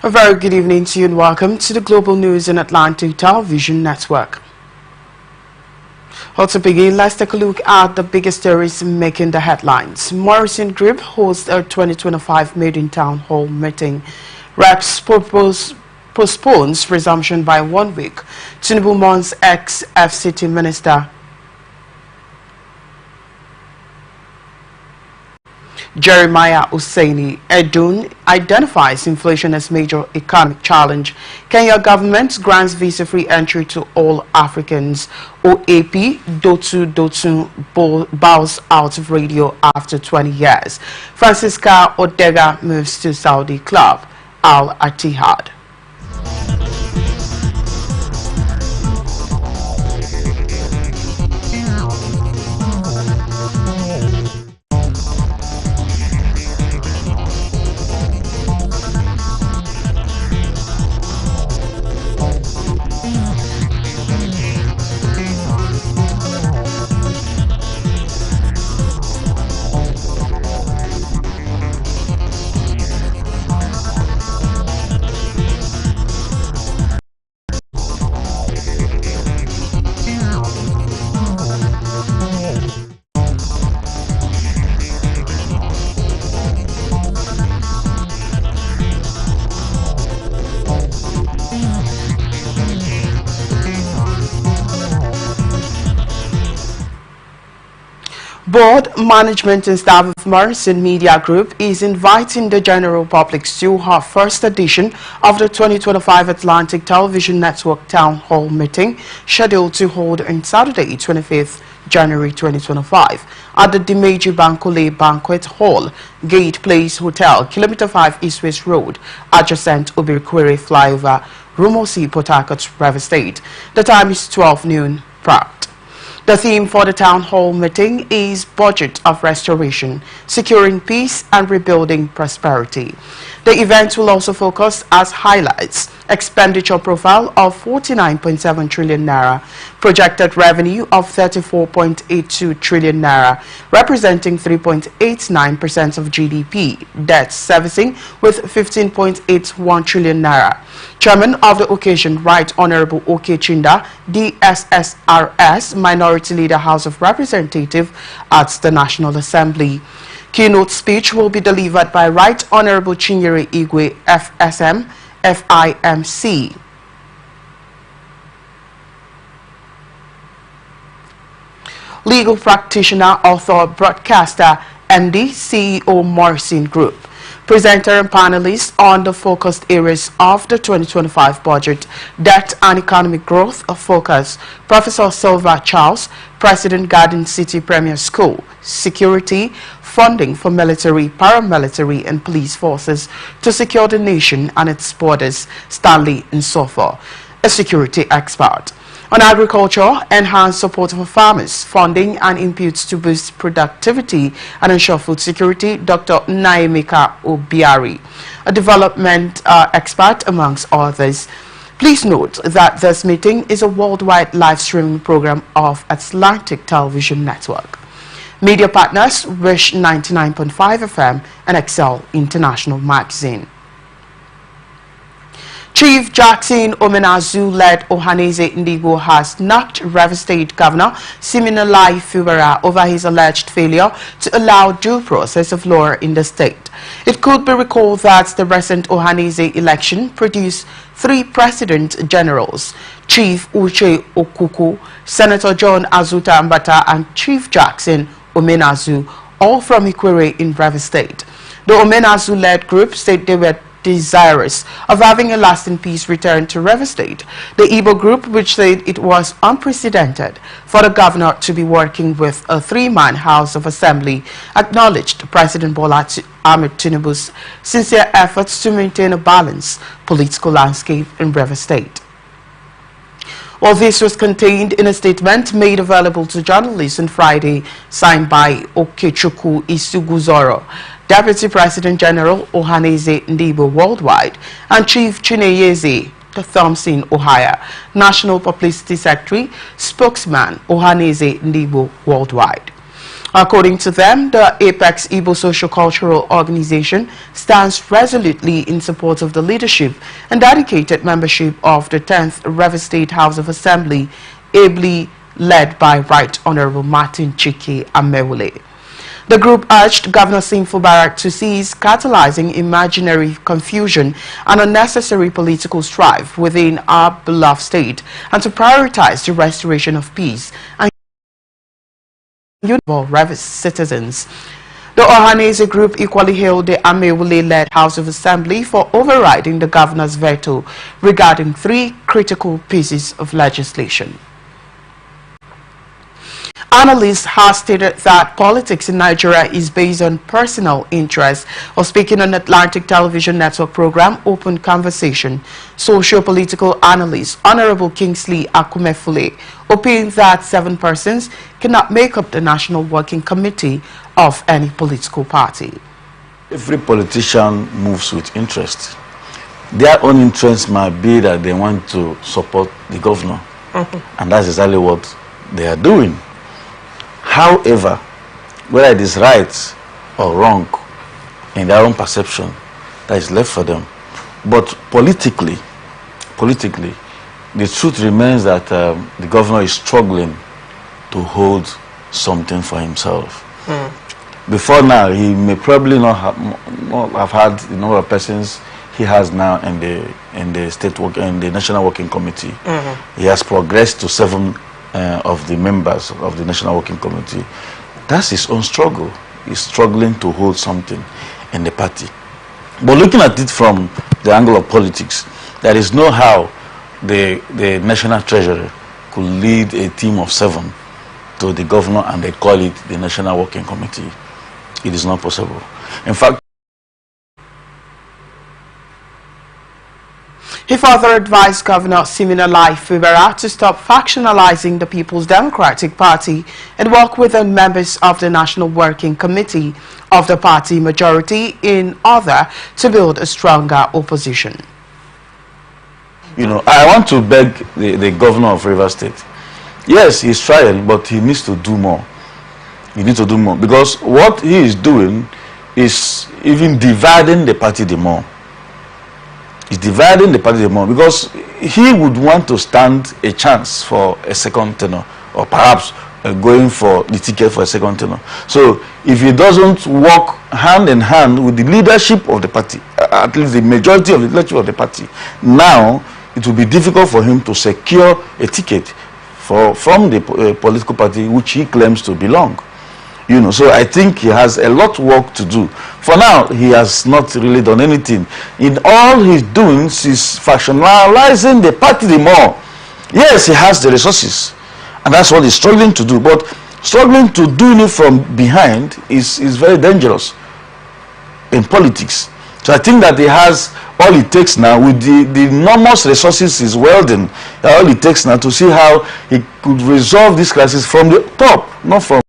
A very good evening to you and welcome to the Global News and Atlantic Television Network. Well, to begin, let's take a look at the biggest stories making the headlines. Morrison Group hosts a 2025 Maiden Town Hall meeting. Reps postpones resumption by 1 week. Tinubu mourns ex-FCT minister. Jeremiah Hussaini Edun identifies inflation as major economic challenge. Kenya government grants visa-free entry to all Africans. OAP Dotu bows out of radio after 20 years. Francisca Odega moves to Saudi club Al Ittihad. Board, management and staff of Morrison Media Group is inviting the general public to her first edition of the 2025 Atlantic Television Network Town Hall meeting, scheduled to hold on Saturday, 25th January 2025 at the Dimeji Bankole Banquet Hall, Gate Place Hotel, Kilometer 5 East West Road, adjacent Obirikwere Flyover, Rumosi, Port Harcourt, River State. The time is 12 noon prompt. The theme for the town hall meeting is Budget of Restoration, Securing Peace and Rebuilding Prosperity. The event will also focus as highlights expenditure profile of 49.7 trillion naira, projected revenue of 34.82 trillion naira, representing 3.89% of GDP, debt servicing with 15.81 trillion naira. Chairman of the occasion, Right Honorable O.K. Chinda, DSSRS, Minority Leader, House of Representatives at the National Assembly. Keynote speech will be delivered by Right Honorable Chinyere Igwe, FSM, FIMC. Legal practitioner, author, broadcaster, MD, CEO, Morrison Group. Presenter and panelists on the focused areas of the 2025 budget, debt and economic growth of focus, Professor Silva Charles, President Garden City Premier School, security, funding for military, paramilitary and police forces to secure the nation and its borders, Stanley Nsofor, a security expert. On agriculture, enhanced support for farmers, funding and inputs to boost productivity and ensure food security, Dr. Naimika Obiari, a development expert amongst others. Please note that this meeting is a worldwide live streaming program of Atlantic Television Network. Media partners Wish 99.5 FM and Excel International Magazine. Chief Jackson Omenazu-led Ohanaeze Ndigbo has knocked River State Governor Siminalayi Fubara over his alleged failure to allow due process of law in the state. It could be recalled that the recent Ohanaeze election produced 3 president generals, Chief Uche Okuku, Senator John Azuta Ambata and Chief Jackson Omenazu, all from Ikwere in River State. The Omenazu-led group said they were desirous of having a lasting peace return to River State. The Igbo group, which said it was unprecedented for the governor to be working with a 3-man House of Assembly, acknowledged President Bola Ahmed Tinubu's sincere efforts to maintain a balanced political landscape in River State. Well, this was contained in a statement made available to journalists on Friday, signed by Okechukwu Isuguzoro, Deputy President General Ohanaeze Ndigbo Worldwide, and Chief Chineyeze Thompson Ohaya, National Publicity Secretary, spokesman Ohanaeze Ndigbo Worldwide. According to them, the Apex Igbo Socio-Cultural Organization stands resolutely in support of the leadership and dedicated membership of the 10th Rivers State House of Assembly, ably led by Right Honorable Martin Chike Amewule. The group urged Governor Sim Fubara to cease catalyzing imaginary confusion and unnecessary political strife within our beloved state and to prioritize the restoration of peace and universal Rivers citizens. The Ohanese group equally hailed the Amewule-led House of Assembly for overriding the governor's veto regarding 3 critical pieces of legislation. Analysts have stated that politics in Nigeria is based on personal interest. Or speaking on Atlantic Television Network program Open Conversation, socio-political analyst Honorable Kingsley Akumefule opined that 7 persons cannot make up the National Working Committee of any political party. Every politician moves with interest. Their own interest might be that they want to support the governor, and that's exactly what they are doing. However, whether it is right or wrong in their own perception, that is left for them. But politically, the truth remains that the governor is struggling to hold something for himself. Before now, he may probably not have had the number of persons he has now in the National Working Committee. He has progressed to 7 of the members of the National Working Committee. That's his own struggle. He's struggling to hold something in the party. But looking at it from the angle of politics, there is no how the National Treasurer could lead a team of 7 to the governor and they call it the National Working Committee. It is not possible. In fact, he further advised Governor Siminalayi Fubara to stop factionalizing the People's Democratic Party and work with the members of the National Working Committee of the party majority in order to build a stronger opposition. You know, I want to beg the governor of Rivers State. Yes, he's trying, but he needs to do more. He needs to do more because what he is doing is even dividing the party the more. Is dividing the party more because he would want to stand a chance for a second tenure or perhaps going for the ticket for a second tenure. So if he doesn't work hand in hand with the leadership of the party, at least the majority of the leadership of the party, now it will be difficult for him to secure a ticket from the political party which he claims to belong. You know, so I think he has a lot of work to do. For now, he has not really done anything. In all he's doing is factionalizing the party the more. Yes, he has the resources, and that's what he's struggling to do. But struggling to do it from behind is very dangerous in politics. So I think that he has all it takes now with the enormous resources he's wielding. All it takes now to see how he could resolve this crisis from the top, not from.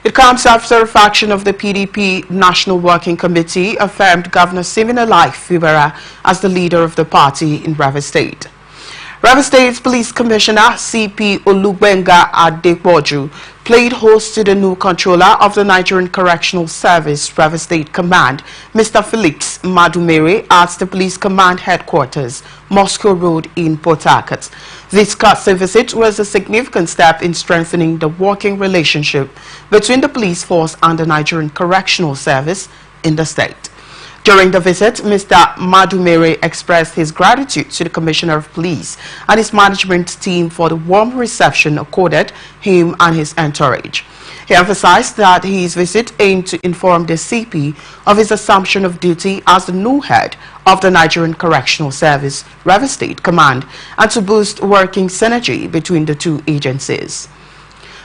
It comes after a faction of the PDP National Working Committee affirmed Governor Siminalayi Fubara as the leader of the party in Rivers State. Rivers State Police Commissioner CP Olugbenga Adepoju played host to the new controller of the Nigerian Correctional Service Rivers State Command, Mr. Felix Madumere, at the Police Command Headquarters, Moscow Road in Port Harcourt. This courtesy visit was a significant step in strengthening the working relationship between the police force and the Nigerian Correctional Service in the state. During the visit, Mr. Madumere expressed his gratitude to the Commissioner of Police and his management team for the warm reception accorded him and his entourage. He emphasized that his visit aimed to inform the CP of his assumption of duty as the new head of the Nigerian Correctional Service Rivers State Command and to boost working synergy between the 2 agencies.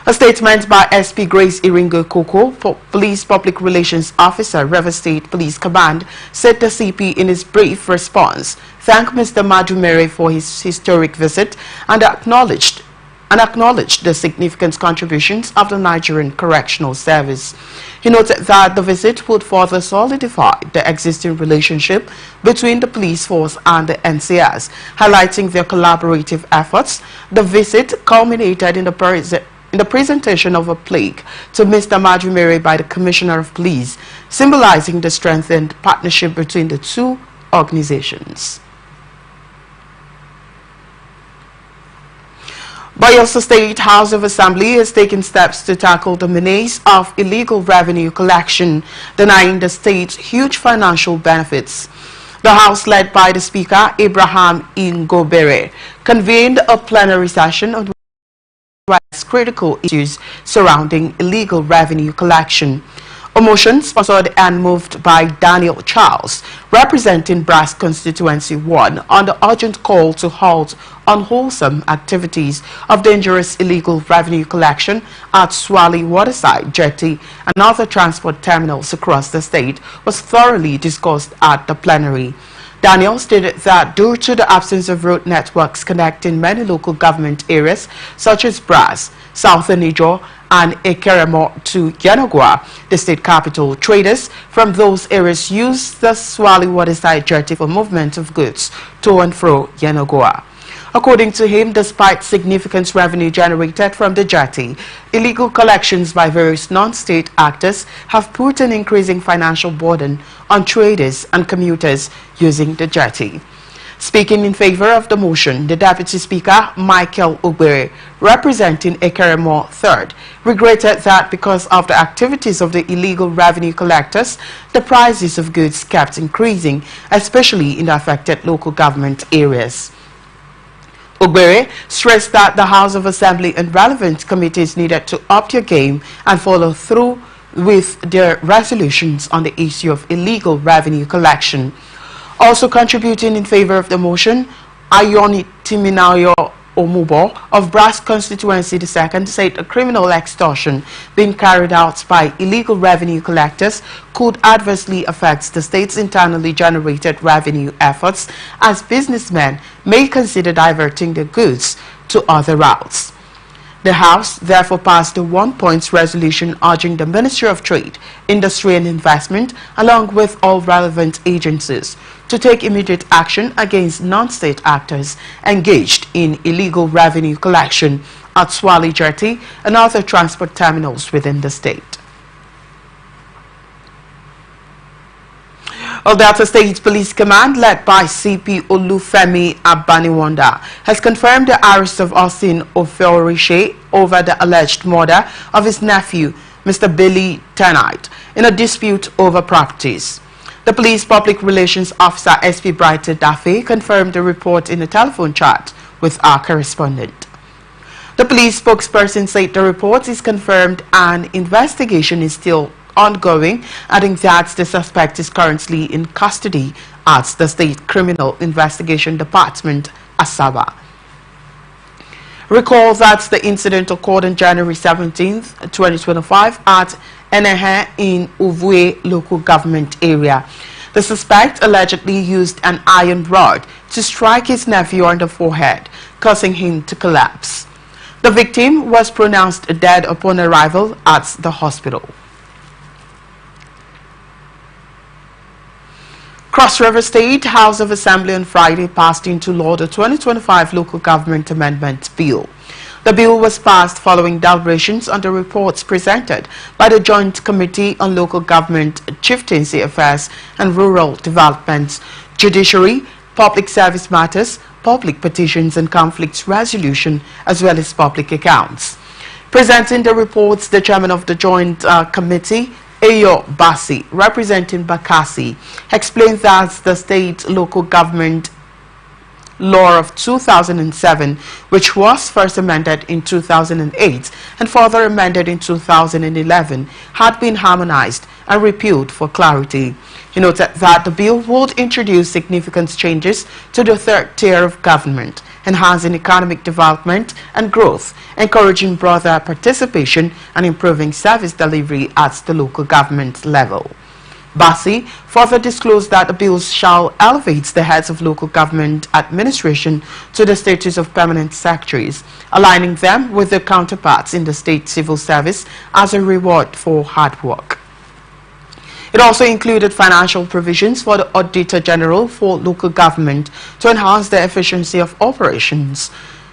A statement by SP Grace Iringo Koko, Police Public Relations Officer, Rivers State Police Command, said the CP in his brief response thanked Mr. Madumere for his historic visit and acknowledged and acknowledged the significant contributions of the Nigerian Correctional Service. He noted that the visit would further solidify the existing relationship between the police force and the NCS, highlighting their collaborative efforts. The visit culminated in the presentation of a plaque to Mr. Majumere by the Commissioner of Police, symbolizing the strengthened partnership between the two organizations. Bayelsa State House of Assembly has taken steps to tackle the menace of illegal revenue collection, denying the state huge financial benefits. The House, led by the Speaker, Abraham Ingobere, convened a plenary session on critical issues surrounding illegal revenue collection. A motion sponsored and moved by Daniel Charles, representing Brass Constituency 1, on the urgent call to halt unwholesome activities of dangerous illegal revenue collection at Swally Waterside Jetty and other transport terminals across the state was thoroughly discussed at the plenary. Daniel stated that due to the absence of road networks connecting many local government areas such as Brass, Southern Ijo, and Ekeremo to Yanagwa, the state capital, traders from those areas use the Swally Waterside Jetty for movement of goods to and fro Yanagwa. According to him, despite significant revenue generated from the jetty, illegal collections by various non-state actors have put an increasing financial burden on traders and commuters using the jetty. Speaking in favor of the motion, the Deputy Speaker, Michael Ogbere, representing Ekeremo 3rd, regretted that because of the activities of the illegal revenue collectors, the prices of goods kept increasing, especially in the affected local government areas. Ogbere stressed that the House of Assembly and relevant committees needed to up their game and follow through with their resolutions on the issue of illegal revenue collection. Also contributing in favor of the motion, Ayoni Timinayo Omubo of Brass Constituency 2nd said a criminal extortion being carried out by illegal revenue collectors could adversely affect the state's internally generated revenue efforts, as businessmen may consider diverting their goods to other routes. The House therefore passed a one-point resolution urging the Ministry of Trade, Industry and Investment, along with all relevant agencies, to take immediate action against non-state actors engaged in illegal revenue collection at Swally Jetty and other transport terminals within the state. Delta State Police Command, led by CP Olufemi Abaniwanda, has confirmed the arrest of Austin Ofeorishe over the alleged murder of his nephew, Mr. Billy Tennite, in a dispute over properties. The Police Public Relations Officer SP Brighter Dafe confirmed the report in a telephone chat with our correspondent. The police spokesperson said the report is confirmed and investigation is still ongoing, adding that the suspect is currently in custody at the State Criminal Investigation Department, Asaba. Recall that the incident occurred on January 17, 2025 at Enehe in Uvue local government area. The suspect allegedly used an iron rod to strike his nephew on the forehead, causing him to collapse. The victim was pronounced dead upon arrival at the hospital. Cross River State House of Assembly on Friday passed into law the 2025 Local Government Amendment Bill. The bill was passed following deliberations on the reports presented by the Joint Committee on Local Government, Chieftaincy Affairs and Rural Development, Judiciary, Public Service Matters, Public Petitions and Conflicts Resolution, as well as Public Accounts. Presenting the reports, the chairman of the Joint Committee, Ayo Basi, representing Bakassi, explained that the state local government law of 2007, which was first amended in 2008 and further amended in 2011, had been harmonized and repealed for clarity. He noted that the bill would introduce significant changes to the third tier of government, enhancing economic development and growth, encouraging broader participation and improving service delivery at the local government level. Bassi further disclosed that the bills shall elevate the heads of local government administration to the status of permanent secretaries, aligning them with their counterparts in the state civil service as a reward for hard work. It also included financial provisions for the Auditor General for local government to enhance the efficiency of operations.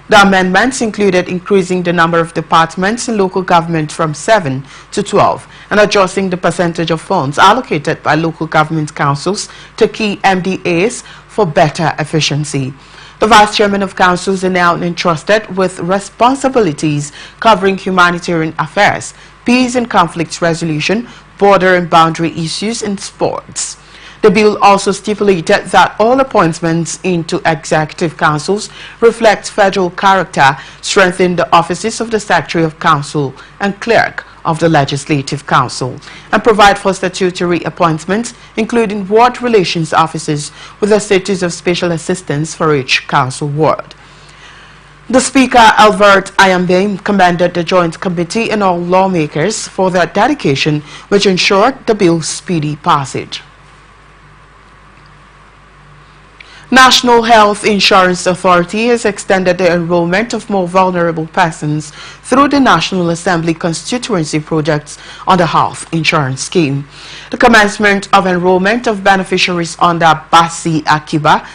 The amendments included increasing the number of departments in local government from 7 to 12 and adjusting the percentage of funds allocated by local government councils to key MDAs for better efficiency. The Vice Chairman of Councils is now entrusted with responsibilities covering humanitarian affairs, peace and conflict resolution, border and boundary issues, and sports. The bill also stipulated that all appointments into executive councils reflect federal character, strengthen the offices of the Secretary of Council and Clerk of the Legislative Council, and provide for statutory appointments, including ward relations officers with the status of special assistants for each council ward. The Speaker, Albert Ayambe, commended the Joint Committee and all lawmakers for their dedication, which ensured the bill's speedy passage. National Health Insurance Authority has extended the enrollment of more vulnerable persons through the National Assembly constituency projects on the health insurance scheme. The commencement of enrollment of beneficiaries under Bassi Akiba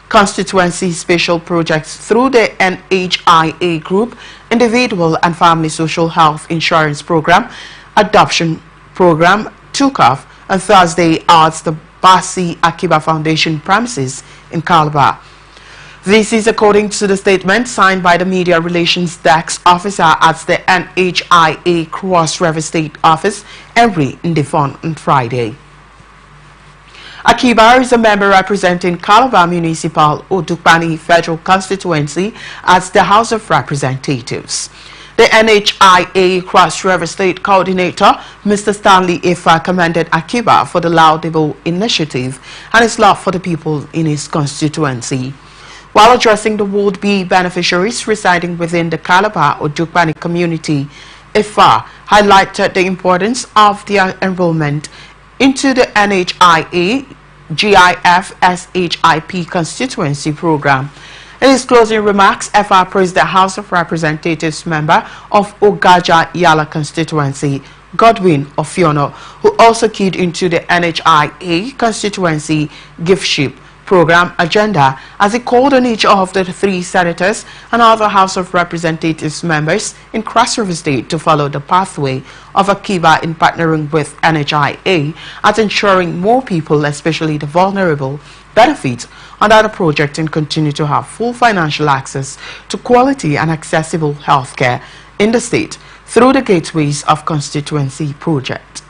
constituency special projects through the NHIA Group, Individual and Family Social Health Insurance Program, Adoption Program took off on Thursday at the Bassi Akiba Foundation premises in Calabar. This is according to the statement signed by the Media Relations Desk Officer at the NHIA Cross River State Office, Henry Ndefon, on Friday. Akiba is a member representing Calabar Municipal Odukbani Federal Constituency at the House of Representatives. The NHIA Cross River State Coordinator, Mr. Stanley Ifa, commended Akiba for the laudable initiative and his love for the people in his constituency. While addressing the would-be beneficiaries residing within the Calabar Odukbani community, Ifa highlighted the importance of their enrollment into the NHIA GIF SHIP constituency program. In his closing remarks, FR praised the House of Representatives member of Ogaja Yala constituency, Godwin Ofiono, who also keyed into the NHIA constituency gift ship program agenda as he called on each of the 3 senators and other House of Representatives members in Cross River State to follow the pathway of Akiba in partnering with NHIA at ensuring more people, especially the vulnerable, benefit under the project and continue to have full financial access to quality and accessible health care in the state through the Gateways of Constituency project.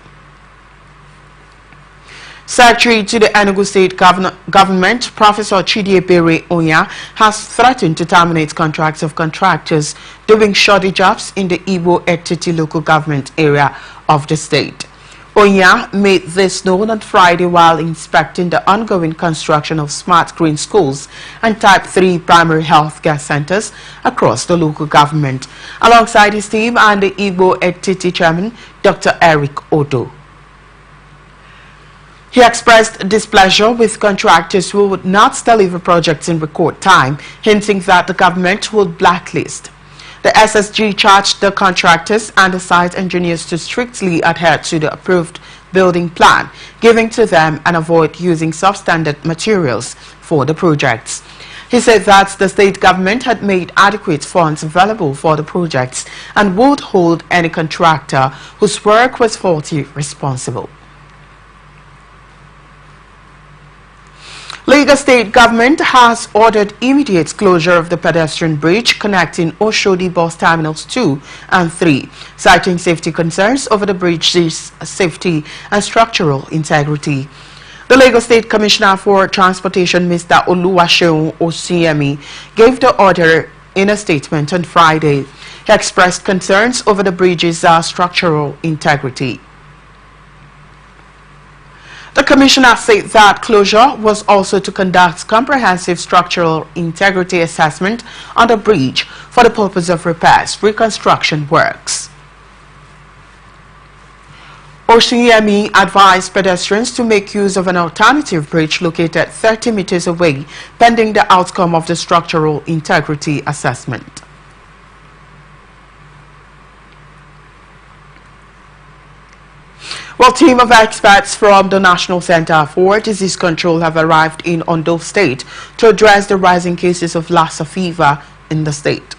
Secretary to the Enugu State Government, Professor Chidiebere Onya, has threatened to terminate contracts of contractors doing shoddy jobs in the Igbo Etiti local government area of the state. Onya made this known on Friday while inspecting the ongoing construction of smart green schools and Type 3 primary health care centers across the local government, alongside his team and the Igbo Etiti chairman, Dr. Eric Odo. He expressed displeasure with contractors who would not deliver projects in record time, hinting that the government would blacklist. The SSG charged the contractors and the site engineers to strictly adhere to the approved building plan, giving to them and avoid using substandard materials for the projects. He said that the state government had made adequate funds available for the projects and would hold any contractor whose work was faulty responsible. Lagos State Government has ordered immediate closure of the pedestrian bridge connecting Oshodi Bus Terminals 2 and 3, citing safety concerns over the bridge's safety and structural integrity. The Lagos State Commissioner for Transportation, Mr. Oluwaseun Osiyemi, gave the order in a statement on Friday. He expressed concerns over the bridge's structural integrity. The Commissioner said that closure was also to conduct comprehensive structural integrity assessment on the bridge for the purpose of repairs, reconstruction works. Oceaniami advised pedestrians to make use of an alternative bridge located 30 meters away, pending the outcome of the structural integrity assessment. Well, a team of experts from the National Center for Disease Control have arrived in Ondo State to address the rising cases of Lassa fever in the state.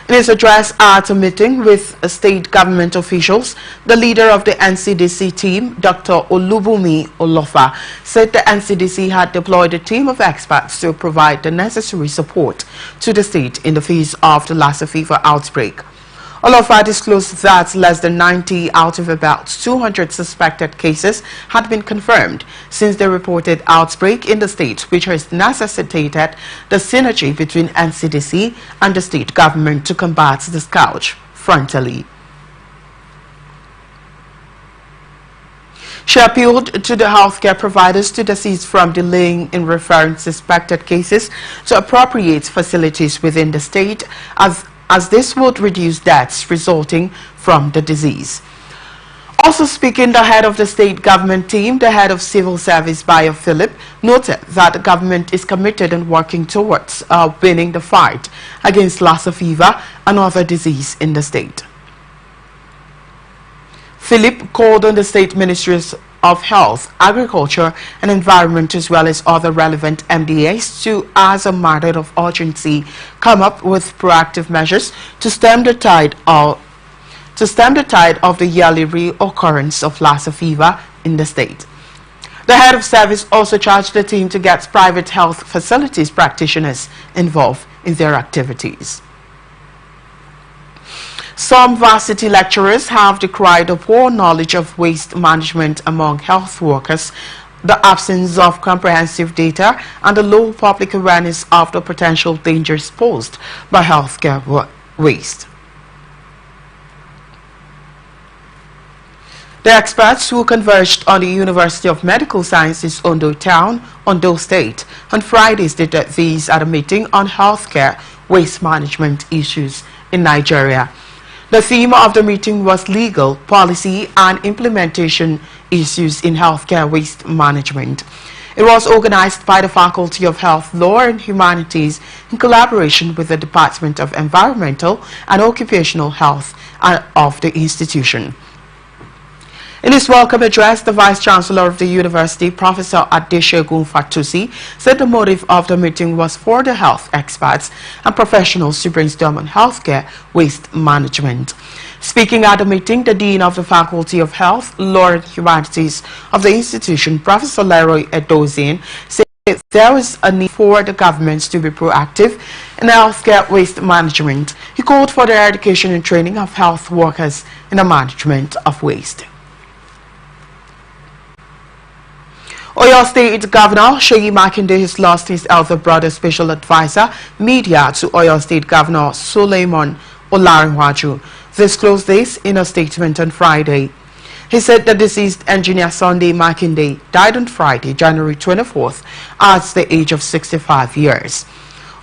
In his address at a meeting with state government officials, the leader of the NCDC team, Dr. Olubunmi Olofa, said the NCDC had deployed a team of experts to provide the necessary support to the state in the face of the Lassa fever outbreak. Olofa disclosed that less than 90 out of about 200 suspected cases had been confirmed since the reported outbreak in the state, which has necessitated the synergy between NCDC and the state government to combat the scourge frontally. She appealed to the healthcare providers to desist from delaying in referring suspected cases to appropriate facilities within the state as this would reduce deaths resulting from the disease. Also speaking, the head of the state government team, the head of civil service, Bayo Philip, noted that the government is committed and working towards winning the fight against Lassa fever and other disease in the state. Philip called on the state ministries of Health, Agriculture and Environment as well as other relevant MDAs to, as a matter of urgency, come up with proactive measures to stem the tide of the yearly reoccurrence of Lassa fever in the state. The head of service also charged the team to get private health facilities practitioners involved in their activities. Some varsity lecturers have decried the poor knowledge of waste management among health workers, the absence of comprehensive data, and the low public awareness of the potential dangers posed by healthcare waste. The experts who converged on the University of Medical Sciences Ondo Town, Ondo State, on Friday stated these at a meeting on healthcare waste management issues in Nigeria. The theme of the meeting was legal, policy and implementation issues in healthcare waste management. It was organized by the Faculty of Health, Law and Humanities in collaboration with the Department of Environmental and Occupational Health of the institution. In his welcome address, the Vice-Chancellor of the University, Professor Adesegun Fatusi, said the motive of the meeting was for the health experts and professionals to brainstorm on healthcare waste management. Speaking at the meeting, the Dean of the Faculty of Health, Law and Humanities of the institution, Professor Leroy Edozian, said there is a need for the governments to be proactive in healthcare waste management. He called for the education and training of health workers in the management of waste. Oyo State Governor Seyi Makinde has lost his elder brother special advisor, media, to Oyo State Governor Suleiman Olarinwaju. Disclosed this in a statement on Friday. He said the deceased engineer Sunday Makinde died on Friday, January 24th, at the age of 65 years.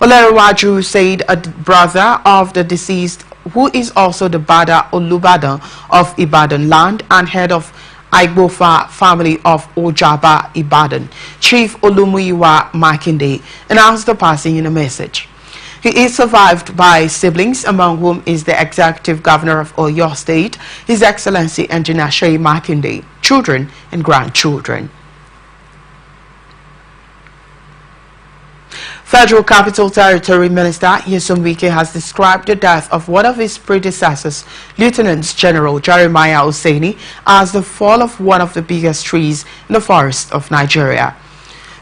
Olarinwaju said a brother of the deceased, who is also the Bada Olubadan of Ibadan land and head of Igbofa family of Ojaba Ibadan, Chief Olumuyiwa Makinde, announced the passing in a message. He is survived by siblings, among whom is the Executive Governor of Oyo State, His Excellency Engineer Seyi Makinde, children and grandchildren. Federal Capital Territory Minister Nyesom Wike has described the death of one of his predecessors, Lieutenant General Jeremiah Hussaini, as the fall of one of the biggest trees in the forest of Nigeria.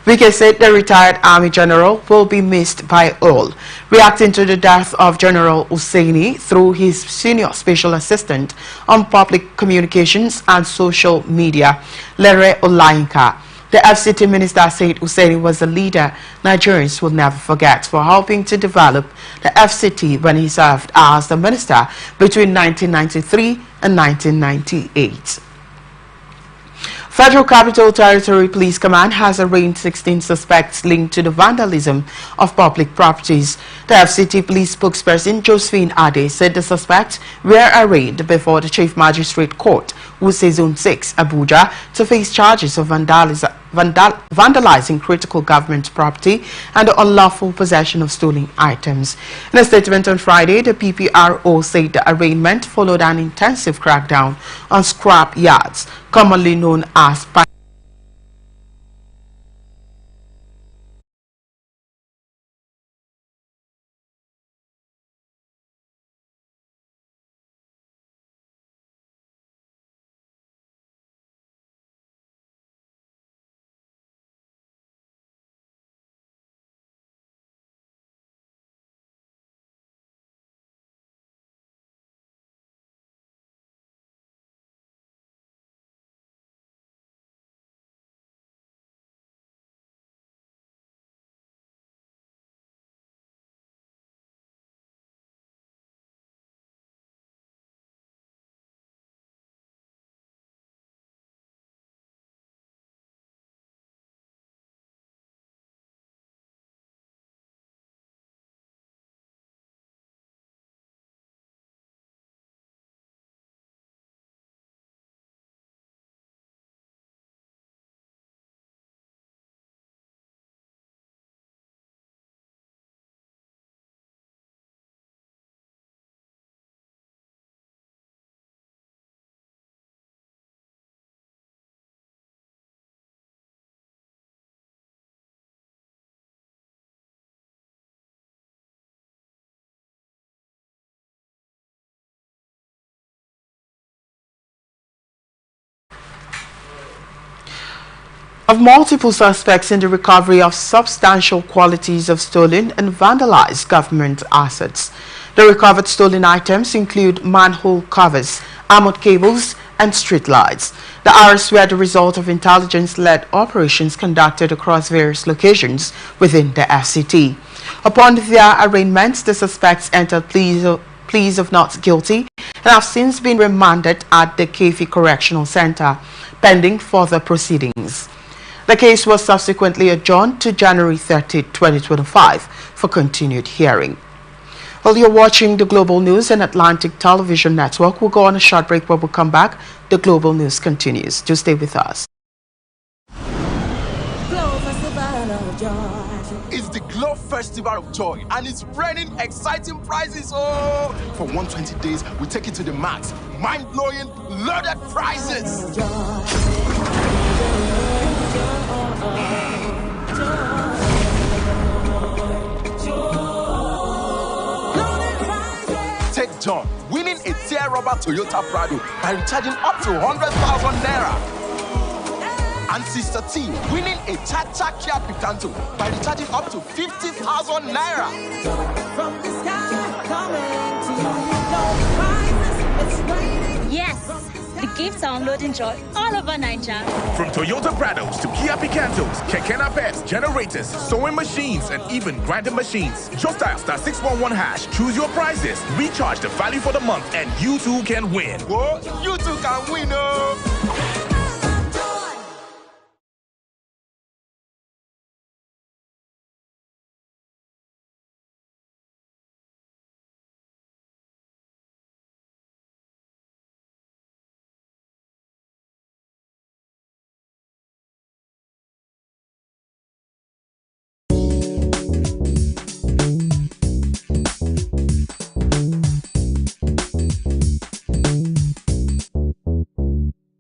Wike said the retired Army General will be missed by all. Reacting to the death of General Hussaini through his senior special assistant on public communications and social media, Lere Olayinka, the FCT minister said Hussaini was a leader Nigerians will never forget for helping to develop the FCT when he served as the minister between 1993 and 1998. Federal Capital Territory Police Command has arraigned 16 suspects linked to the vandalism of public properties. The FCT police spokesperson Josephine Ade said the suspects were arraigned before the Chief Magistrate Court, Wuse Zone 6, Abuja, to face charges of vandalizing critical government property and the unlawful possession of stolen items. In a statement on Friday, the PPRO said the arraignment followed an intensive crackdown on scrap yards, commonly known as of multiple suspects in the recovery of substantial quantities of stolen and vandalized government assets. The recovered stolen items include manhole covers, armored cables, and street lights. The arrests were the result of intelligence-led operations conducted across various locations within the FCT. Upon their arraignments, the suspects entered pleas of not guilty and have since been remanded at the Kefi Correctional Center, pending further proceedings. The case was subsequently adjourned to January 30, 2025 for continued hearing. While you're watching the Global News and Atlantic Television Network, we'll go on a short break. When we come back, the Global News continues. Do stay with us. It's the Glow Festival of Joy and it's raining exciting prizes. Oh, for 120 days, we take it to the max. Mind-blowing, loaded prizes. Take John, winning a tear rubber Toyota Prado by recharging up to 100,000 naira. And Sister T, winning a Cha-Cha Kia Picanto by recharging up to 50,000 naira. From the sky, coming to you, yes, the gifts are unloading joy all over Nigeria. From Toyota Prados to Kia Picantos, Keke Napets, generators, sewing machines, and even grinding machines. Just dial *611#. Choose your prizes, recharge the value for the month, and you too can win. Whoa, you too can win, oh!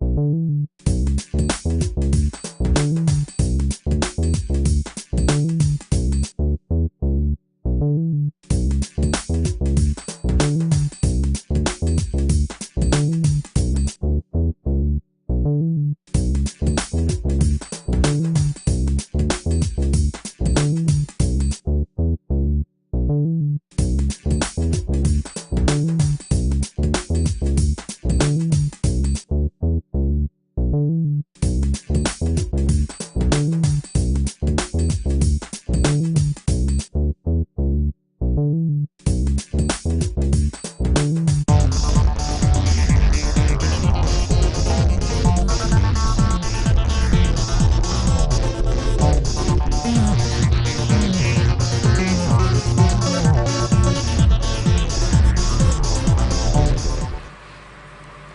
Thank you.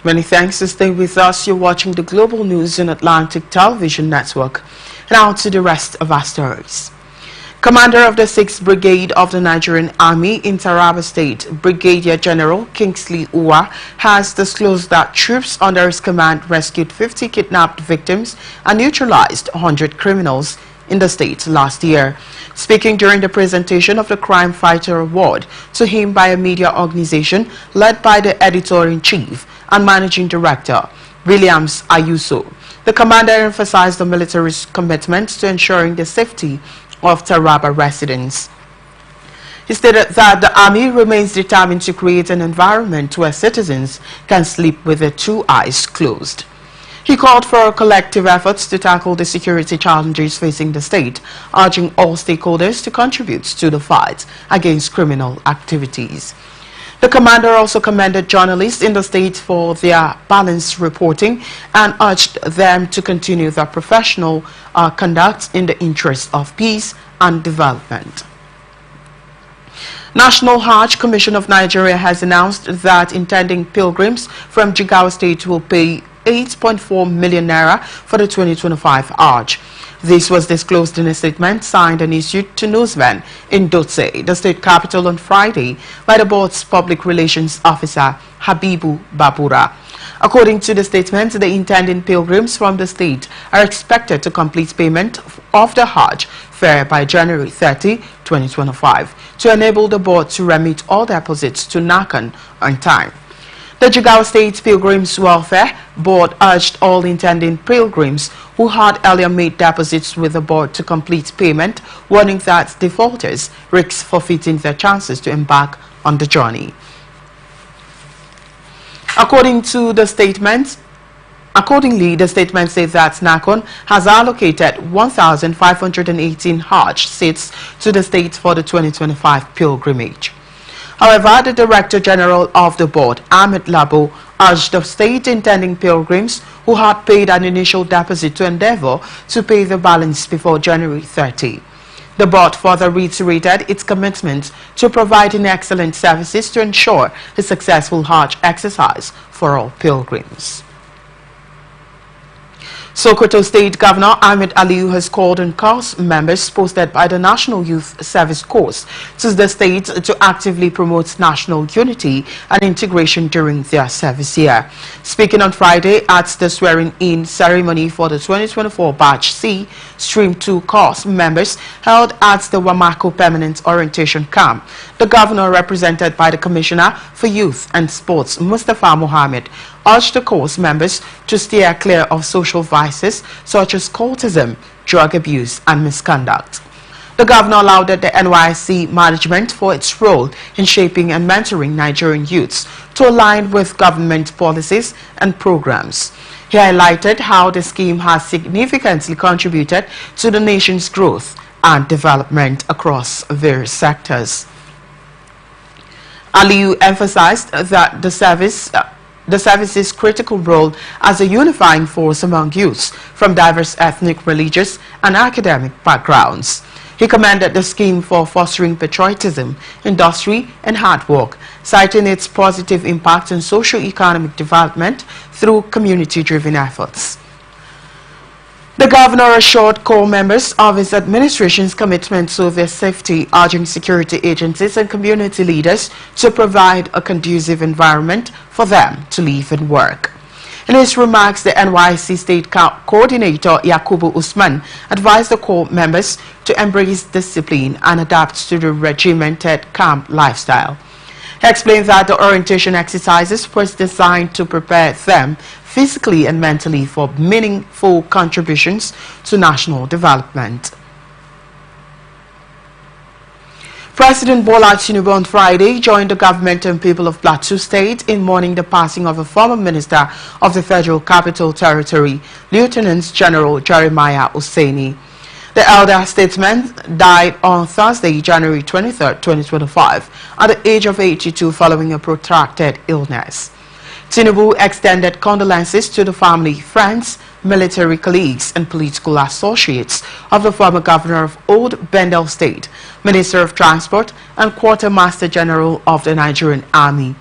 Many thanks for staying with us. You're watching the Global News in Atlantic Television Network. Now to the rest of our stories. Commander of the 6th Brigade of the Nigerian Army in Taraba State, Brigadier General Kingsley Uwa, has disclosed that troops under his command rescued 50 kidnapped victims and neutralized 100 criminals in the state last year. Speaking during the presentation of the Crime Fighter Award to him by a media organization led by the Editor-in-Chief and Managing Director, Williams Ayuso, the commander emphasized the military's commitment to ensuring the safety of Taraba residents. He stated that the Army remains determined to create an environment where citizens can sleep with their two eyes closed. He called for collective efforts to tackle the security challenges facing the state, urging all stakeholders to contribute to the fight against criminal activities. The commander also commended journalists in the state for their balanced reporting and urged them to continue their professional conduct in the interest of peace and development. National Hajj Commission of Nigeria has announced that intending pilgrims from Jigawa State will pay 8.4 million naira for the 2025 Hajj. This was disclosed in a statement signed and issued to newsmen in Dotse, the state capital, on Friday by the board's public relations officer, Habibu Babura. According to the statement, the intending pilgrims from the state are expected to complete payment of the Hajj fare by January 30, 2025, to enable the board to remit all deposits to Nakan on time. The Jigawa State Pilgrims Welfare Board urged all intending pilgrims who had earlier made deposits with the board to complete payment, warning that defaulters risk forfeiting their chances to embark on the journey. Accordingly, the statement says that NACON has allocated 1,518 Hajj seats to the state for the 2025 pilgrimage. However, the Director General of the board, Ahmed Labo, urged the state intending pilgrims who had paid an initial deposit to endeavor to pay the balance before January 30. The board further reiterated its commitment to providing excellent services to ensure a successful Hajj exercise for all pilgrims. Sokoto State Governor Ahmed Aliyu has called on course members posted by the National Youth Service Corps to the state to actively promote national unity and integration during their service year. Speaking on Friday at the swearing-in ceremony for the 2024 Batch C Stream 2 course members held at the Wamako Permanent Orientation Camp, the governor, represented by the Commissioner for Youth and Sports, Mustafa Mohammed, urged the course members to steer clear of social vices such as cultism, drug abuse and misconduct. The governor lauded the NYSC management for its role in shaping and mentoring Nigerian youths to align with government policies and programs. He highlighted how the scheme has significantly contributed to the nation's growth and development across various sectors. Aliyu emphasized that the service's critical role as a unifying force among youths from diverse ethnic, religious and academic backgrounds. He commended the scheme for fostering patriotism, industry and hard work, citing its positive impact on socio-economic development through community-driven efforts. The governor assured corps members of his administration's commitment to their safety, urging security agencies and community leaders to provide a conducive environment for them to live and work. In his remarks, the NYSC State Coordinator Yakubu Usman advised the corps members to embrace discipline and adapt to the regimented camp lifestyle. He explained that the orientation exercises was designed to prepare them physically and mentally for meaningful contributions to national development. President Bola Tinubu on Friday joined the government and people of Plateau State in mourning the passing of a former minister of the Federal Capital Territory, Lieutenant General Jeremiah Hussaini. The elder statesman died on Thursday, January 23, 2025, at the age of 82 following a protracted illness. Tinubu extended condolences to the family, friends, military colleagues and political associates of the former governor of Old Bendel State, Minister of Transport and Quartermaster General of the Nigerian Army.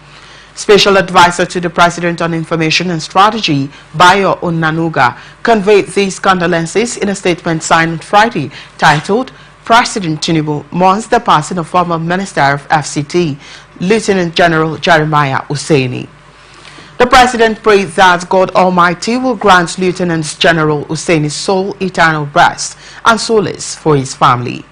Special Advisor to the President on Information and Strategy, Bayo Onanuga, conveyed these condolences in a statement signed on Friday titled, President Tinubu mourns the passing of former Minister of FCT, Lieutenant General Jeremiah Hussaini. The President prayed that God Almighty will grant Lieutenant General Hussaini's soul eternal rest and solace for his family.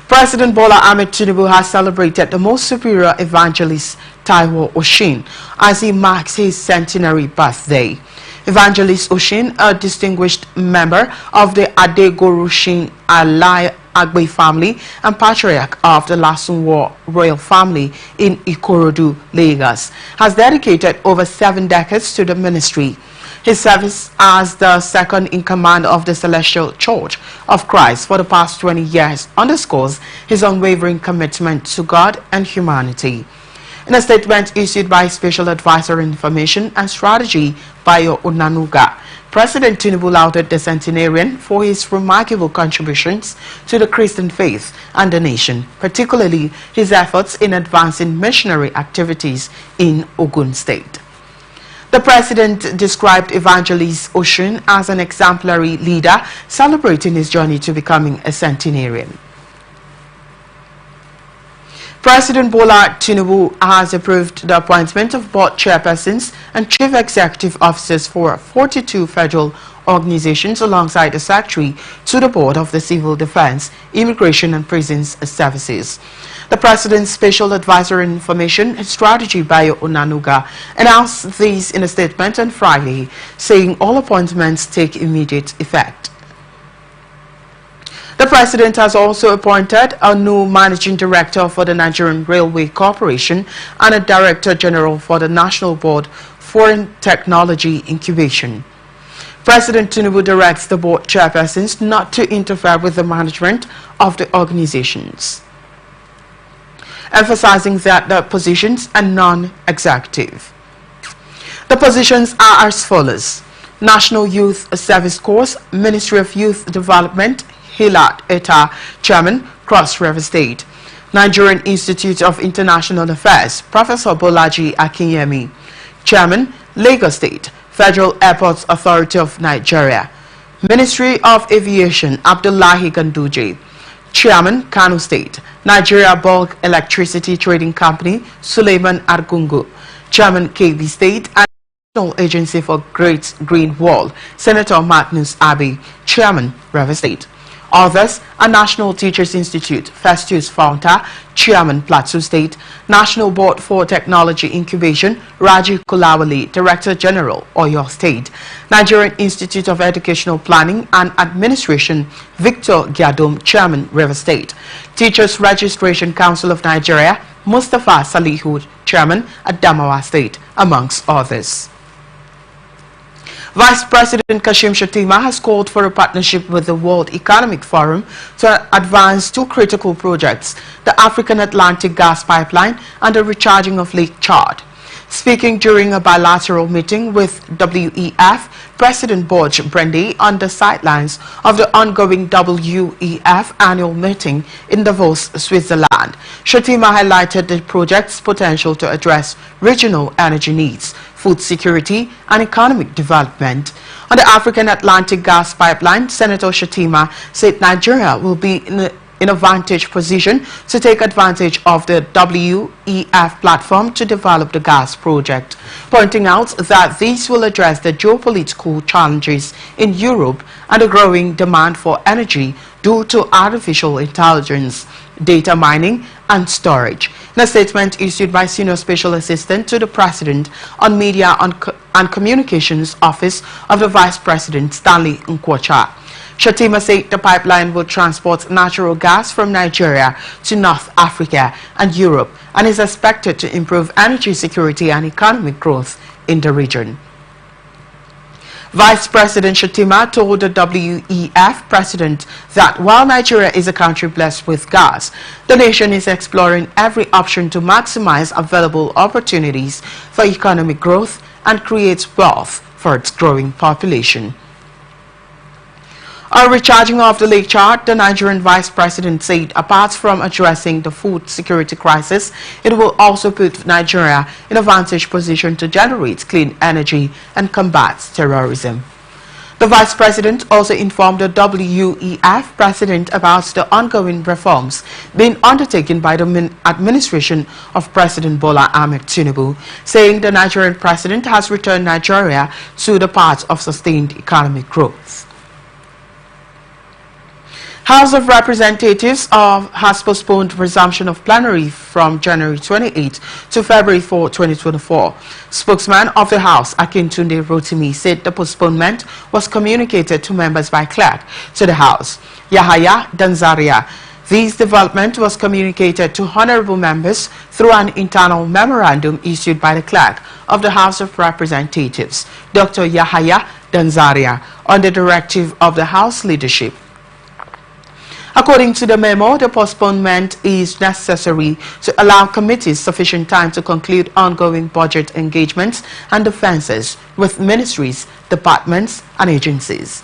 President Bola Ahmed Tinubu has celebrated the most superior evangelist Taiwo Oshin as he marks his centenary birthday. Evangelist Oshin, a distinguished member of the Adegorushin Alai Agbe family and patriarch of the Lasunwo royal family in Ikorodu, Lagos, has dedicated over 7 decades to the ministry. His service as the second in command of the Celestial Church of Christ for the past 20 years underscores his unwavering commitment to God and humanity. In a statement issued by Special Advisor on Information and Strategy, Bayo Onanuga, President Tinubu lauded the centenarian for his remarkable contributions to the Christian faith and the nation, particularly his efforts in advancing missionary activities in Ogun State. The President described Evangelist Oshin as an exemplary leader, celebrating his journey to becoming a centenarian. President Bola Tinubu has approved the appointment of board chairpersons and chief executive officers for 42 federal organizations alongside the secretary to the board of the Civil Defense, Immigration and Prisons Services. The President's Special Advisor on Information and Strategy, Bayo Onanuga, announced these in a statement on Friday, saying all appointments take immediate effect. The President has also appointed a new Managing Director for the Nigerian Railway Corporation and a Director General for the National Board for Technology Incubation. President Tinubu directs the board chairpersons not to interfere with the management of the organizations, emphasizing that the positions are non-executive. The positions are as follows: National Youth Service Corps, Ministry of Youth Development, Hilat Eta, Chairman, Cross River State. Nigerian Institute of International Affairs, Professor Bolaji Akinyemi, Chairman, Lagos State, Federal Airports Authority of Nigeria. Ministry of Aviation, Abdullahi Ganduje, Chairman, Kano State. Nigeria Bulk Electricity Trading Company, Suleiman Argungu, Chairman, KB State, and National Agency for Great Green Wall, Senator Magnus Abbey, Chairman, River State. Others are National Teachers Institute, Festus Founta, Chairman, Plateau State, National Board for Technology Incubation, Raji Kulawale, Director General, Oyo State, Nigerian Institute of Educational Planning and Administration, Victor Gyadom, Chairman, River State, Teachers Registration Council of Nigeria, Mustafa Salihud, Chairman, Adamawa State, amongst others. Vice President Kashim Shettima has called for a partnership with the World Economic Forum to advance 2 critical projects, the African Atlantic Gas Pipeline and the recharging of Lake Chad. Speaking during a bilateral meeting with WEF, President Borge Brende on the sidelines of the ongoing WEF annual meeting in Davos, Switzerland, Shettima highlighted the project's potential to address regional energy needs, food security and economic development. On the African Atlantic Gas Pipeline, Senator Shettima said Nigeria will be in a vantage position to take advantage of the WEF platform to develop the gas project, pointing out that these will address the geopolitical challenges in Europe and the growing demand for energy due to artificial intelligence, data mining and storage. In a statement issued by Senior Special Assistant to the President on Media and Communications Office of the Vice President, Stanley Nkwocha, Shettima said the pipeline will transport natural gas from Nigeria to North Africa and Europe and is expected to improve energy security and economic growth in the region. Vice President Shettima told the WEF president that while Nigeria is a country blessed with gas, the nation is exploring every option to maximize available opportunities for economic growth and create wealth for its growing population. On recharging of the lake chart, the Nigerian Vice President said apart from addressing the food security crisis, it will also put Nigeria in a vantage position to generate clean energy and combat terrorism. The Vice President also informed the WEF President about the ongoing reforms being undertaken by the administration of President Bola Ahmed Tinubu, saying the Nigerian President has returned Nigeria to the path of sustained economic growth. House of Representatives has postponed resumption of plenary from January 28 to February 4, 2024. Spokesman of the House, Akintunde Rotimi, said the postponement was communicated to members by clerk to the House, Yahaya Danzaria. This development was communicated to honorable members through an internal memorandum issued by the clerk of the House of Representatives, Dr. Yahaya Danzaria, on the directive of the House leadership. According to the memo, the postponement is necessary to allow committees sufficient time to conclude ongoing budget engagements and offences with ministries, departments and agencies.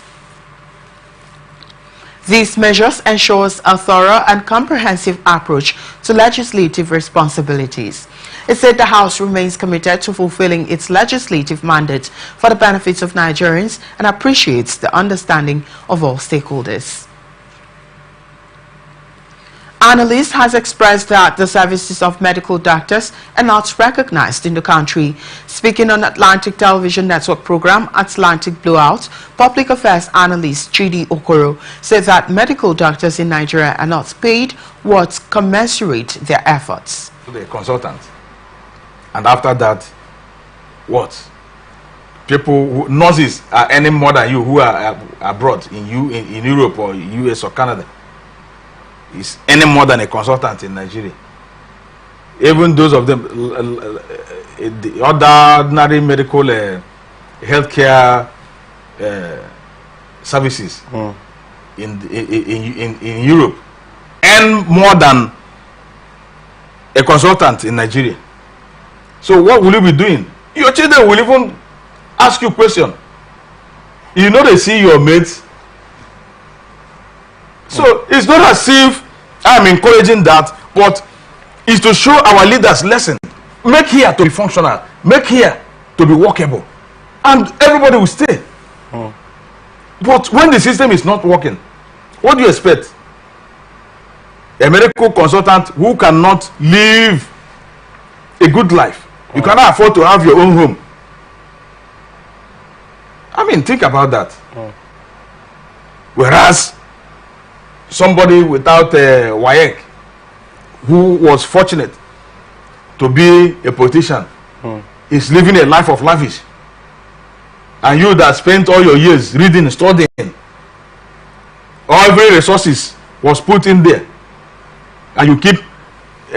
These measures ensures a thorough and comprehensive approach to legislative responsibilities. It said the House remains committed to fulfilling its legislative mandate for the benefits of Nigerians and appreciates the understanding of all stakeholders. Analyst has expressed that the services of medical doctors are not recognized in the country. Speaking on Atlantic Television Network program Atlantic Blowout, public affairs analyst Chidi Okoro said that medical doctors in Nigeria are not paid what commensurate their efforts. The consultant, and after that, what? People, nurses are earning more than you who are abroad in Europe or US or Canada. Is any more than a consultant in Nigeria. Even those of them, the ordinary medical healthcare services in Europe earn more than a consultant in Nigeria. So what will you be doing? Your children will even ask you question. You know they see your mates. So it's not as if I'm encouraging that, but it's to show our leaders lesson. Make here to be functional, make here to be workable, and everybody will stay. But when the system is not working, what do you expect? A medical consultant who cannot live a good life. You cannot afford to have your own home. I mean, think about that. Whereas somebody without a WAEC who was fortunate to be a politician is living a life of lavish, and you that spent all your years reading, studying, every resources was put in there, and you keep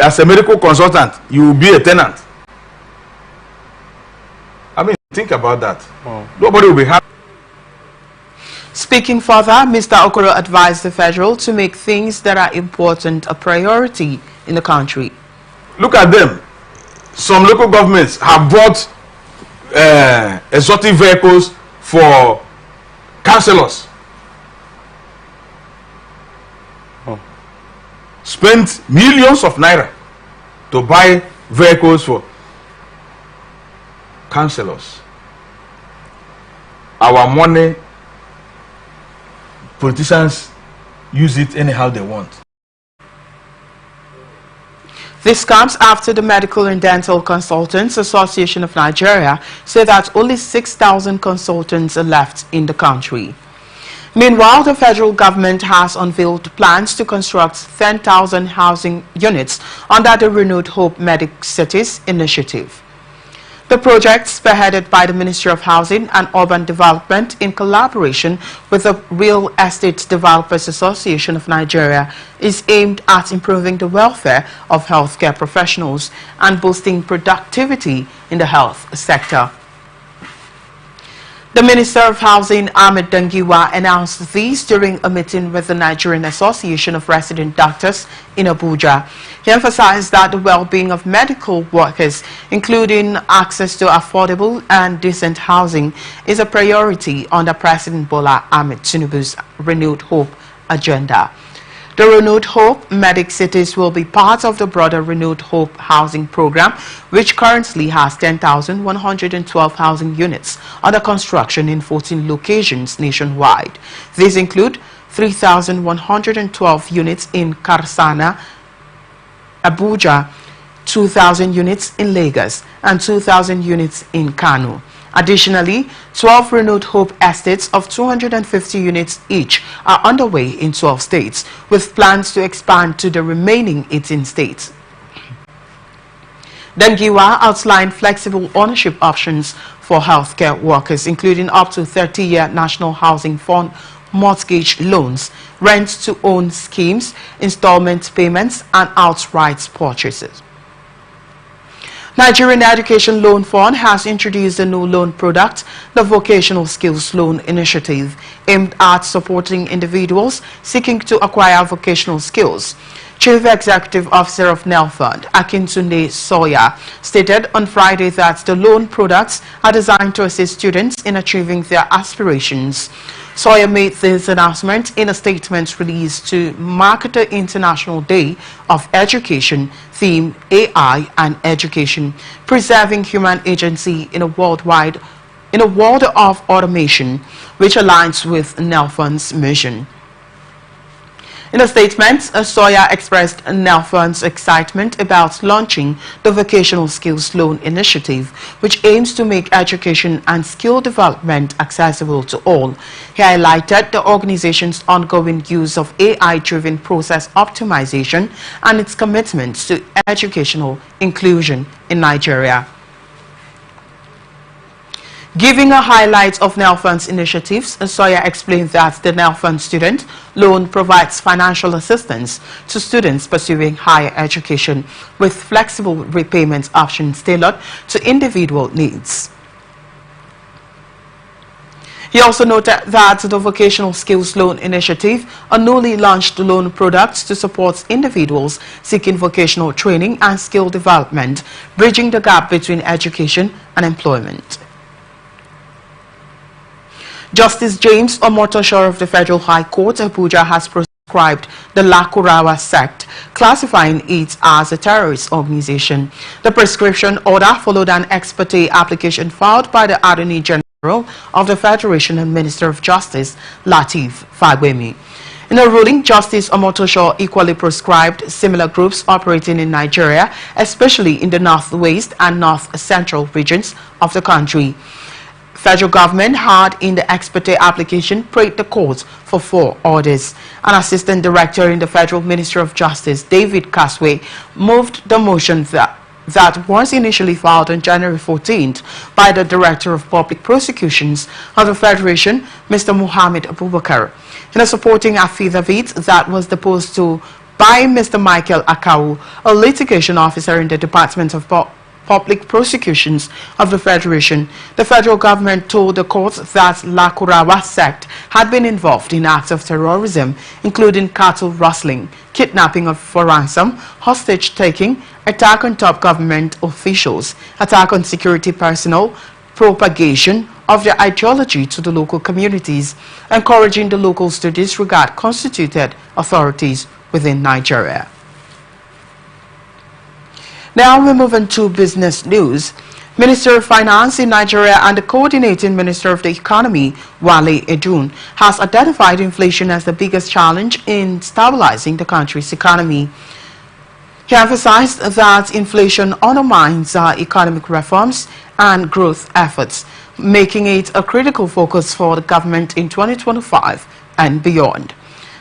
as a medical consultant, you will be a tenant. I mean, think about that. Nobody will be happy. Speaking further, Mr. Okoro advised the federal to make things that are important a priority in the country. Look at them. Some local governments have bought exotic vehicles for councillors. Spent millions of naira to buy vehicles for councillors. Our money, politicians use it anyhow they want. This comes after the Medical and Dental Consultants Association of Nigeria said that only 6,000 consultants are left in the country. Meanwhile, the federal government has unveiled plans to construct 10,000 housing units under the renewed Hope Medic Cities initiative. The project, spearheaded by the Ministry of Housing and Urban Development in collaboration with the Real Estate Developers Association of Nigeria, is aimed at improving the welfare of healthcare professionals and boosting productivity in the health sector. The Minister of Housing, Ahmed Dangiwa, announced these during a meeting with the Nigerian Association of Resident Doctors in Abuja. He emphasized that the well-being of medical workers, including access to affordable and decent housing, is a priority under President Bola Ahmed Tinubu's Renewed Hope agenda. The Renewed Hope Medic Cities will be part of the broader Renewed Hope housing program, which currently has 10,112 housing units under construction in 14 locations nationwide. These include 3,112 units in Karsana, Abuja, 2,000 units in Lagos, and 2,000 units in Kano. Additionally, 12 Renewed Hope estates of 250 units each are underway in 12 states, with plans to expand to the remaining 18 states. Dangiwa outlined flexible ownership options for healthcare workers, including up to 30-year National Housing Fund mortgage loans, rent-to-own schemes, installment payments, and outright purchases. Nigerian Education Loan Fund has introduced a new loan product, the Vocational Skills Loan Initiative, aimed at supporting individuals seeking to acquire vocational skills. Chief Executive Officer of NEL Fund, Akintunde Sawyer, stated on Friday that the loan products are designed to assist students in achieving their aspirations. Sawyer made this announcement in a statement released to mark the International Day of Education, theme AI and Education, Preserving Human Agency in a world of automation, which aligns with NEL Fund's mission. In a statement, Sawyer expressed NEL Fund's excitement about launching the Vocational Skills Loan Initiative, which aims to make education and skill development accessible to all. He highlighted the organization's ongoing use of AI-driven process optimization and its commitment to educational inclusion in Nigeria. Giving a highlight of NEL Fund's initiatives, Sawyer explained that the NEL Fund student loan provides financial assistance to students pursuing higher education with flexible repayment options tailored to individual needs. He also noted that the Vocational Skills Loan Initiative, a newly launched loan product to support individuals seeking vocational training and skill development, bridging the gap between education and employment. Justice James Omotosho of the Federal High Court, Abuja, has proscribed the Lakurawa sect, classifying it as a terrorist organization. The prescription order followed an ex parte application filed by the Attorney General of the Federation and Minister of Justice, Lateef Fagbemi. In a ruling, Justice Omotosho equally proscribed similar groups operating in Nigeria, especially in the northwest and north-central regions of the country. Federal government had in the ex parte application prayed the court for 4 orders. An assistant director in the Federal Ministry of Justice, David Kaswe, moved the motion that was initially filed on January 14th by the Director of Public Prosecutions of the Federation, Mr. Muhammad Abubakar. In a supporting affidavit that was deposed to by Mr. Michael Akau, a litigation officer in the Department of Public Prosecutions of the Federation, the federal government told the court that Lakurawa sect had been involved in acts of terrorism, including cattle rustling, kidnapping for ransom, hostage-taking, attack on top government officials, attack on security personnel, propagation of their ideology to the local communities, encouraging the locals to disregard constituted authorities within Nigeria. Now we move on to business news. Minister of Finance in Nigeria and the Coordinating Minister of the Economy, Wale Edun, has identified inflation as the biggest challenge in stabilizing the country's economy. He emphasized that inflation undermines our economic reforms and growth efforts, making it a critical focus for the government in 2025 and beyond.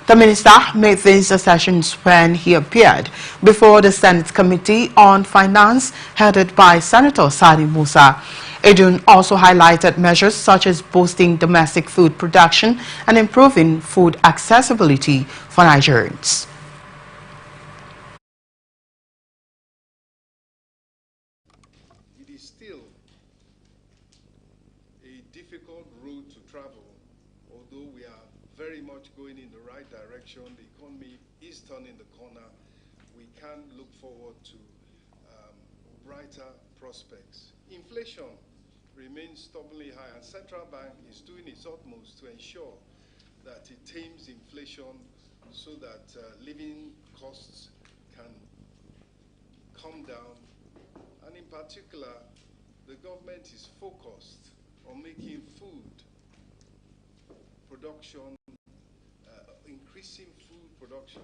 The minister made these assertions when he appeared before the Senate Committee on Finance headed by Senator Sani Musa. Edun also highlighted measures such as boosting domestic food production and improving food accessibility for Nigerians. It is still a difficult road very much going in the right direction. The economy is turning the corner. We can look forward to brighter prospects. Inflation remains stubbornly high, and Central Bank is doing its utmost to ensure that it tames inflation so that living costs can come down. And in particular, the government is focused on making food production, increasing food production,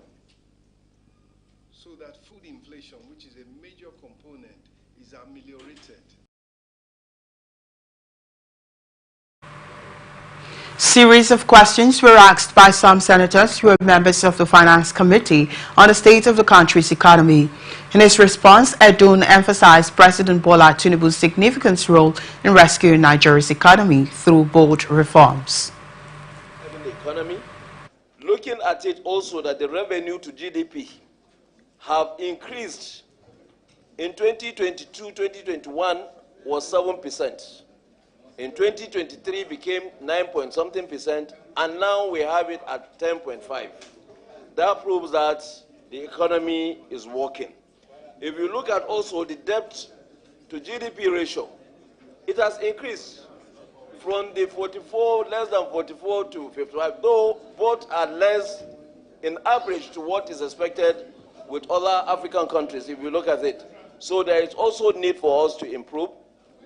so that food inflation, which is a major component, is ameliorated. Series of questions were asked by some senators who are members of the Finance Committee on the state of the country's economy. In his response, Edun emphasized President Bola Tinubu's significant role in rescuing Nigeria's economy through bold reforms. The economy, looking at it also that the revenue to GDP have increased. In 2022-2021 was 7%. In 2023 became 9-point-something%, and now we have it at 10.5. That proves that the economy is working. If you look at also the debt to GDP ratio, it has increased from the 44, less than 44 to 55, though both are less in average to what is expected with other African countries, if you look at it. So there is also need for us to improve.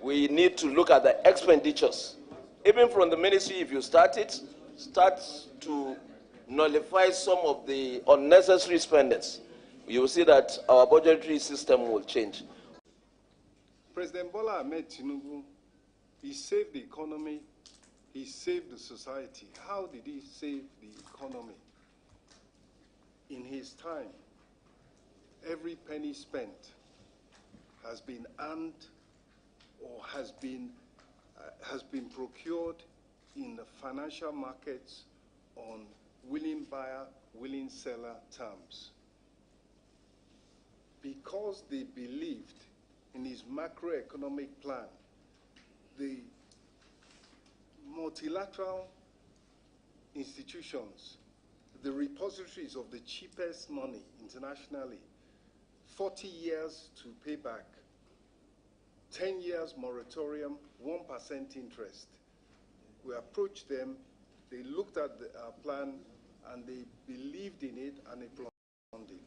We need to look at the expenditures. Even from the ministry, if you start to nullify some of the unnecessary spendings, you will see that our budgetary system will change. President Bola Ahmed Tinubu, he saved the economy, he saved the society. How did he save the economy? In his time, every penny spent has been earned or has been procured in the financial markets on willing buyer, willing seller terms. Because they believed in his macroeconomic plan, the multilateral institutions, the repositories of the cheapest money internationally, 40 years to pay back, 10 years moratorium, 1% interest. We approached them, they looked at our plan, and they believed in it, and they prolonged it.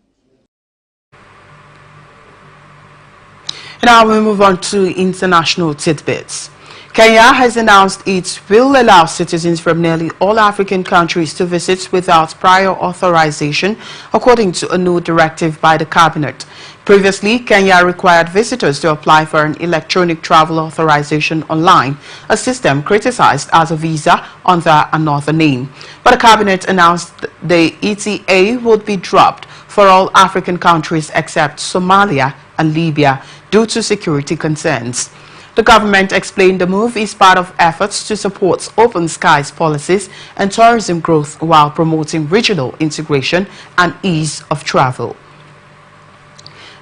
Now we move on to international tidbits. Kenya has announced it will allow citizens from nearly all African countries to visit without prior authorization, according to a new directive by the cabinet. Previously, Kenya required visitors to apply for an electronic travel authorization online, a system criticized as a visa under another name. But the cabinet announced the ETA would be dropped for all African countries except Somalia and Libya due to security concerns. The government explained the move is part of efforts to support open skies policies and tourism growth while promoting regional integration and ease of travel.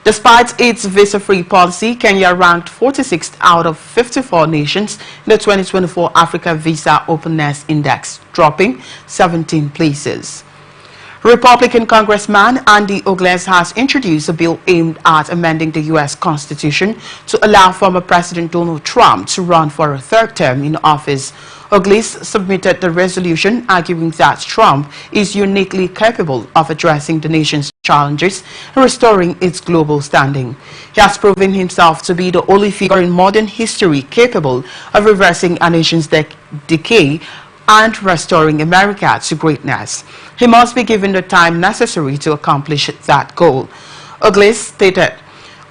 Despite its visa-free policy, Kenya ranked 46th out of 54 nations in the 2024 Africa Visa Openness Index, dropping 17 places. Republican Congressman Andy Ogles has introduced a bill aimed at amending the U.S. Constitution to allow former President Donald Trump to run for a third term in office. Ogles submitted the resolution arguing that Trump is uniquely capable of addressing the nation's challenges and restoring its global standing. He has proven himself to be the only figure in modern history capable of reversing a nation's decay and restoring America to greatness. He must be given the time necessary to accomplish that goal. Ogles stated,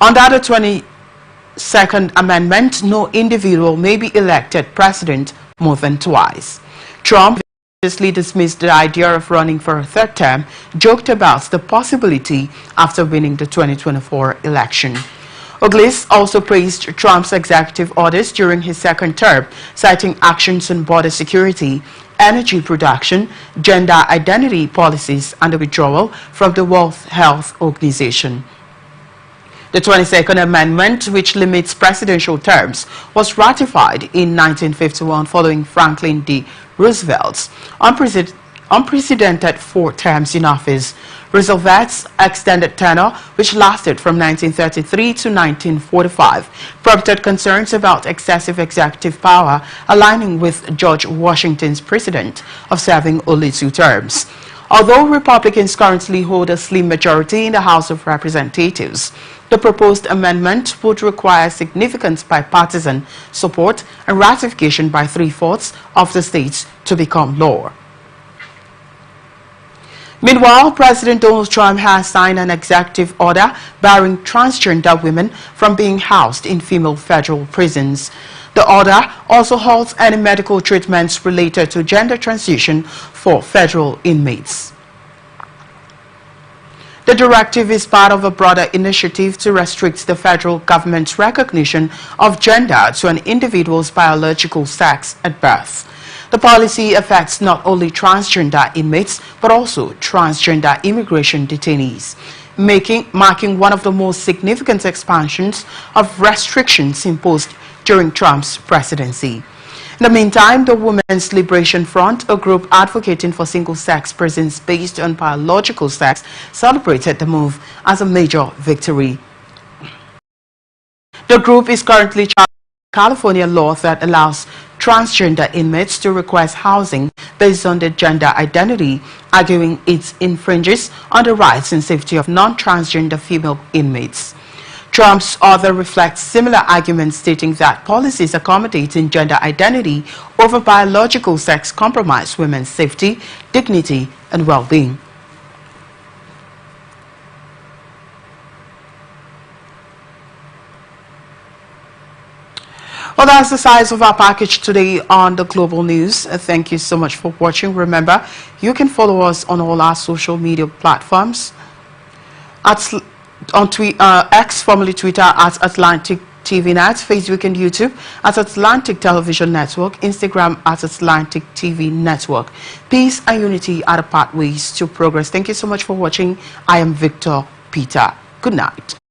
under the 22nd Amendment, no individual may be elected president more than twice. Trump previously dismissed the idea of running for a third term, joked about the possibility after winning the 2024 election. Ogles also praised Trump's executive orders during his second term, citing actions on border security, energy production, gender identity policies, and the withdrawal from the World Health Organization. The 22nd Amendment, which limits presidential terms, was ratified in 1951 following Franklin D. Roosevelt's unprecedented 4 terms in office. Roosevelt's extended tenure, which lasted from 1933 to 1945, prompted concerns about excessive executive power, aligning with George Washington's precedent of serving only 2 terms. Although Republicans currently hold a slim majority in the House of Representatives, the proposed amendment would require significant bipartisan support and ratification by 3/4 of the states to become law. Meanwhile, President Donald Trump has signed an executive order barring transgender women from being housed in female federal prisons. The order also halts any medical treatments related to gender transition for federal inmates. The directive is part of a broader initiative to restrict the federal government's recognition of gender to an individual's biological sex at birth. The policy affects not only transgender inmates, but also transgender immigration detainees, marking one of the most significant expansions of restrictions imposed during Trump's presidency. In the meantime, the Women's Liberation Front, a group advocating for single-sex prisons based on biological sex, celebrated the move as a major victory. The group is currently challenging California law that allows transgender inmates to request housing based on their gender identity, arguing it infringes on the rights and safety of non-transgender female inmates. Trump's order reflects similar arguments, stating that policies accommodating gender identity over biological sex compromise women's safety, dignity, and well-being. Well, that's the size of our package today on the Global News. Thank you so much for watching. Remember, you can follow us on all our social media platforms. On X, formerly Twitter, at Atlantic TV Net, Facebook and YouTube at Atlantic Television Network, Instagram at Atlantic TV Network. Peace and unity are the pathways to progress. Thank you so much for watching. I am Victor Peter. Good night.